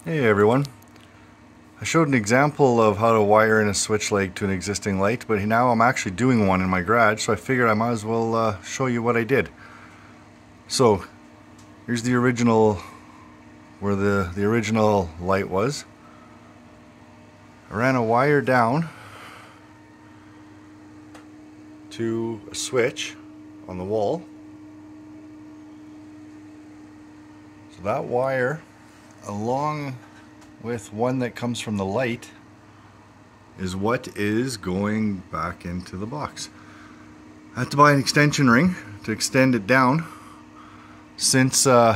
Hey everyone. I showed an example of how to wire in a switch leg to an existing light, but now I'm actually doing one in my garage, so I figured I might as well show you what I did. So here's the original, where the original light was. I ran a wire down to a switch on the wall. So that wire, along with one that comes from the light, is what is going back into the box. I had to buy an extension ring to extend it down since you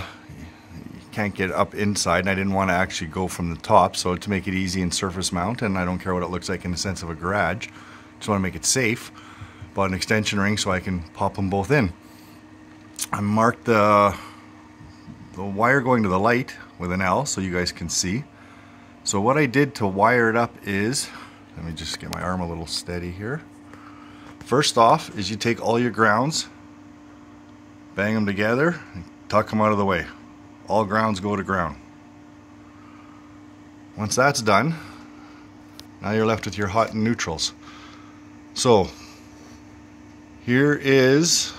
can't get up inside, and I didn't want to actually go from the top, so to make it easy and surface mount, and I don't care what it looks like in the sense of a garage, just want to make it safe. Bought an extension ring so I can pop them both in. I marked the wire going to the light with an L so you guys can see. So what I did to wire it up is, let me just get my arm a little steady here. First off is you take all your grounds, bang them together, and tuck them out of the way. All grounds go to ground. Once that's done, now you're left with your hot and neutrals. So here is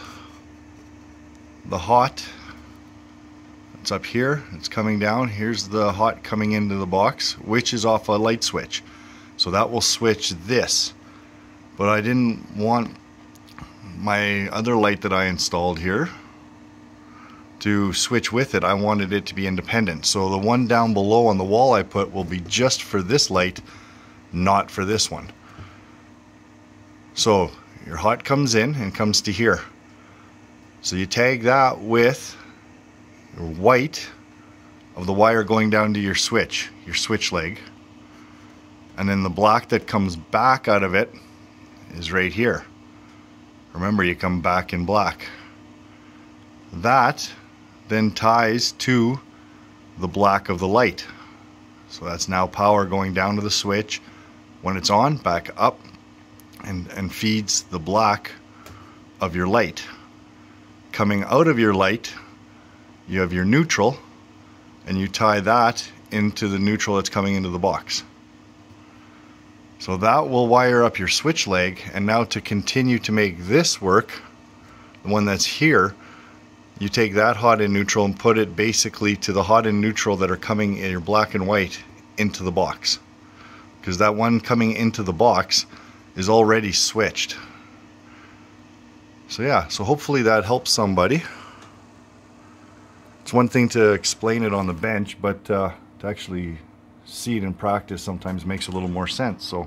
the hot. It's up here, it's coming down. Here's the hot coming into the box, which is off a light switch. So that will switch this. But I didn't want my other light that I installed here to switch with it. I wanted it to be independent. So the one down below on the wall I put will be just for this light, not for this one. So your hot comes in and comes to here. So you tag that with your white of the wire going down to your switch leg. And then the black that comes back out of it is right here. Remember, you come back in black. That then ties to the black of the light. So that's now power going down to the switch. When it's on, back up and feeds the black of your light. Coming out of your light, you have your neutral, and you tie that into the neutral that's coming into the box. So that will wire up your switch leg. And now to continue to make this work, the one that's here, you take that hot and neutral and put it basically to the hot and neutral that are coming in your black and white into the box, because that one coming into the box is already switched. So yeah, so hopefully that helps somebody. It's one thing to explain it on the bench, but to actually see it in practice sometimes makes a little more sense. So